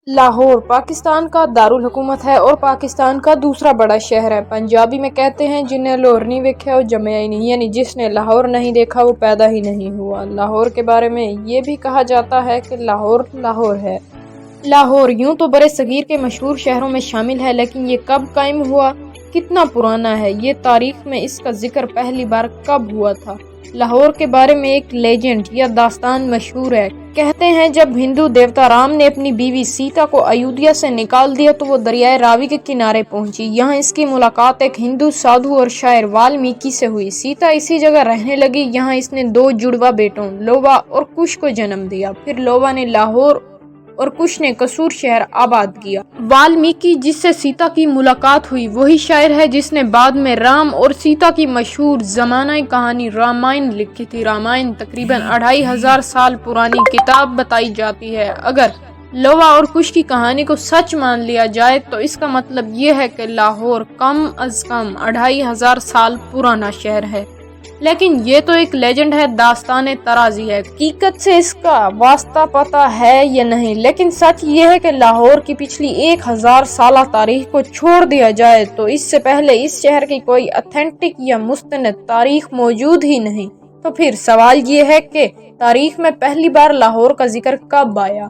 لاہور پاکستان کا دارالحکومت ہے اور پاکستان کا دوسرا بڑا شہر ہے۔ پنجابی میں کہتے ہیں جنہیں لاہور نہیں دیکھا وہ جمیا ہی نہیں، یعنی جس نے لاہور نہیں دیکھا وہ پیدا ہی نہیں ہوا۔ لاہور کے بارے میں یہ بھی کہا جاتا ہے کہ لاہور لاہور ہے۔ لاہور یوں تو برِ صغیر کے مشہور شہروں میں شامل ہے، لیکن یہ کب قائم ہوا، کتنا پرانا ہے، یہ تاریخ میں اس کا ذکر پہلی بار کب ہوا تھا۔ لاہور کے بارے میں ایک لیجنڈ یا داستان مشہور ہے۔ کہتے ہیں جب ہندو دیوتا رام نے اپنی بیوی سیتا کو ایودھیا سے نکال دیا تو وہ دریائے راوی کے کنارے پہنچی۔ یہاں اس کی ملاقات ایک ہندو سادھو اور شاعر والمیکی سے ہوئی۔ سیتا اسی جگہ رہنے لگی۔ یہاں اس نے 2 جڑواں بیٹوں لووا اور کش کو جنم دیا۔ پھر لووا نے لاہور اور کش نے قصور شہر آباد کیا۔ والمیکی جس سے سیتا کی ملاقات ہوئی وہی شاعر ہے جس نے بعد میں رام اور سیتا کی مشہور زمانہ کہانی رامائن لکھی تھی۔ رامائن تقریباً 2500 سال پرانی کتاب بتائی جاتی ہے۔ اگر لووا اور کش کی کہانی کو سچ مان لیا جائے تو اس کا مطلب یہ ہے کہ لاہور کم از کم 2500 سال پرانا شہر ہے۔ لیکن یہ تو ایک لیجنڈ ہے، داستان طرازی ہے، حقیقت سے اس کا واسطہ پتہ ہے یا نہیں۔ لیکن سچ یہ ہے کہ لاہور کی پچھلی 1000 سالہ تاریخ کو چھوڑ دیا جائے تو اس سے پہلے اس شہر کی کوئی اتھینٹک یا مستند تاریخ موجود ہی نہیں۔ تو پھر سوال یہ ہے کہ تاریخ میں پہلی بار لاہور کا ذکر کب آیا؟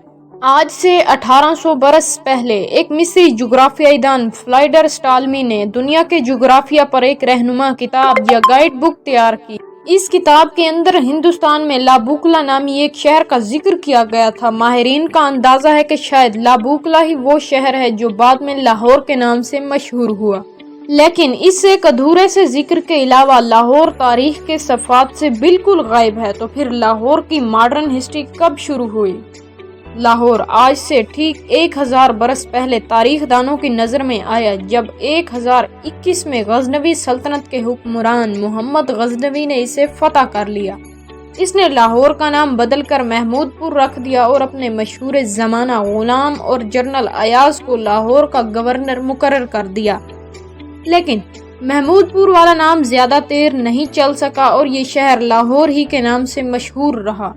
آج سے 1800 برس پہلے ایک مصری جغرافیائی دان فلائڈر سٹالمی نے دنیا کے جغرافیہ پر ایک رہنما کتاب یا گائیڈ بک تیار کی۔ اس کتاب کے اندر ہندوستان میں لابوکلا نامی ایک شہر کا ذکر کیا گیا تھا۔ ماہرین کا اندازہ ہے کہ شاید لابوکلا ہی وہ شہر ہے جو بعد میں لاہور کے نام سے مشہور ہوا۔ لیکن اس ایک ادھورے سے ذکر کے علاوہ لاہور تاریخ کے صفحات سے بالکل غائب ہے۔ تو پھر لاہور کی ماڈرن ہسٹری کب شروع ہوئی؟ لاہور آج سے ٹھیک 1000 برس پہلے تاریخ دانوں کی نظر میں آیا جب 1021 میں غزنوی سلطنت کے حکمران محمد غزنوی نے اسے فتح کر لیا۔ اس نے لاہور کا نام بدل کر محمود پور رکھ دیا اور اپنے مشہور زمانہ غلام اور جنرل ایاز کو لاہور کا گورنر مقرر کر دیا۔ لیکن محمود پور والا نام زیادہ دیر نہیں چل سکا اور یہ شہر لاہور ہی کے نام سے مشہور رہا۔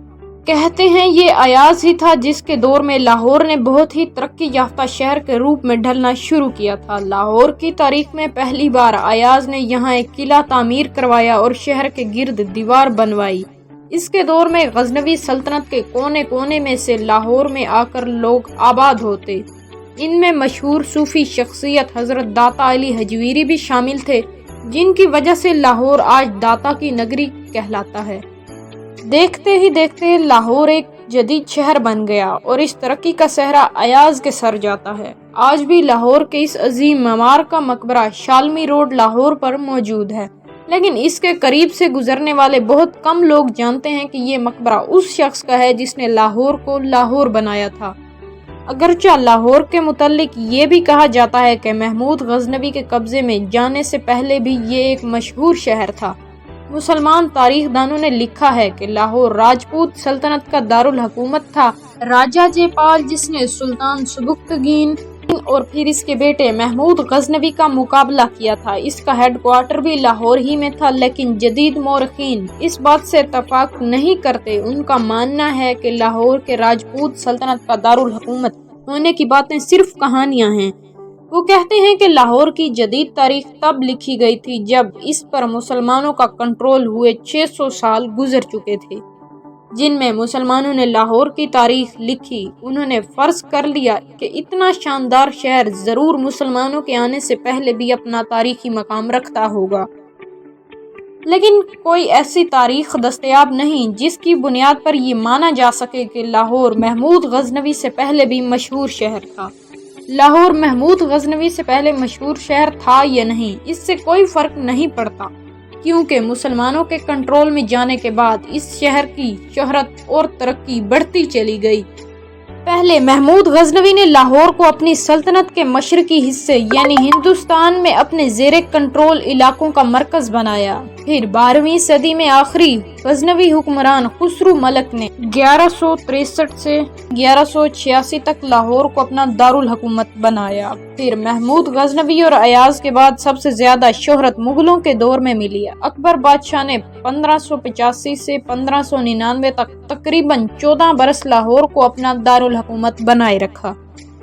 کہتے ہیں یہ ایاز ہی تھا جس کے دور میں لاہور نے بہت ہی ترقی یافتہ شہر کے روپ میں ڈھلنا شروع کیا تھا۔ لاہور کی تاریخ میں پہلی بار ایاز نے یہاں ایک قلعہ تعمیر کروایا اور شہر کے گرد دیوار بنوائی۔ اس کے دور میں غزنوی سلطنت کے کونے کونے میں سے لاہور میں آ کر لوگ آباد ہوتے۔ ان میں مشہور صوفی شخصیت حضرت داتا علی حجویری بھی شامل تھے، جن کی وجہ سے لاہور آج داتا کی نگری کہلاتا ہے۔ دیکھتے ہی دیکھتے لاہور ایک جدید شہر بن گیا اور اس ترقی کا صحرا ایاز کے سر جاتا ہے۔ آج بھی لاہور کے اس عظیم معمار کا مقبرہ شالمی روڈ لاہور پر موجود ہے، لیکن اس کے قریب سے گزرنے والے بہت کم لوگ جانتے ہیں کہ یہ مقبرہ اس شخص کا ہے جس نے لاہور کو لاہور بنایا تھا۔ اگرچہ لاہور کے متعلق یہ بھی کہا جاتا ہے کہ محمود غزنوی کے قبضے میں جانے سے پہلے بھی یہ ایک مشہور شہر تھا۔ مسلمان تاریخ دانوں نے لکھا ہے کہ لاہور راجپوت سلطنت کا دارالحکومت تھا۔ راجہ جے پال جس نے سلطان سبکتگین اور پھر اس کے بیٹے محمود غزنوی کا مقابلہ کیا تھا، اس کا ہیڈ کوارٹر بھی لاہور ہی میں تھا۔ لیکن جدید مورخین اس بات سے اتفاق نہیں کرتے۔ ان کا ماننا ہے کہ لاہور کے راجپوت سلطنت کا دارالحکومت ہونے کی باتیں صرف کہانیاں ہیں۔ وہ کہتے ہیں کہ لاہور کی جدید تاریخ تب لکھی گئی تھی جب اس پر مسلمانوں کا کنٹرول ہوئے 600 سال گزر چکے تھے، جن میں مسلمانوں نے لاہور کی تاریخ لکھی۔ انہوں نے فرض کر لیا کہ اتنا شاندار شہر ضرور مسلمانوں کے آنے سے پہلے بھی اپنا تاریخی مقام رکھتا ہوگا۔ لیکن کوئی ایسی تاریخ دستیاب نہیں جس کی بنیاد پر یہ مانا جا سکے کہ لاہور محمود غزنوی سے پہلے بھی مشہور شہر تھا۔ لاہور محمود غزنوی سے پہلے مشہور شہر تھا یا نہیں، اس سے کوئی فرق نہیں پڑتا، کیونکہ مسلمانوں کے کنٹرول میں جانے کے بعد اس شہر کی شہرت اور ترقی بڑھتی چلی گئی۔ پہلے محمود غزنوی نے لاہور کو اپنی سلطنت کے مشرقی حصے یعنی ہندوستان میں اپنے زیر کنٹرول علاقوں کا مرکز بنایا۔ پھر 12ویں صدی میں آخری غزنوی حکمران خسرو ملک نے 1163 سے 1186 تک لاہور کو اپنا دارالحکومت بنایا۔ پھر محمود غزنوی اور ایاز کے بعد سب سے زیادہ شہرت مغلوں کے دور میں ملی۔ اکبر بادشاہ نے 1585 سے 1599 تک تقریباً 14 برس لاہور کو اپنا دارالحکومت بنائے رکھا۔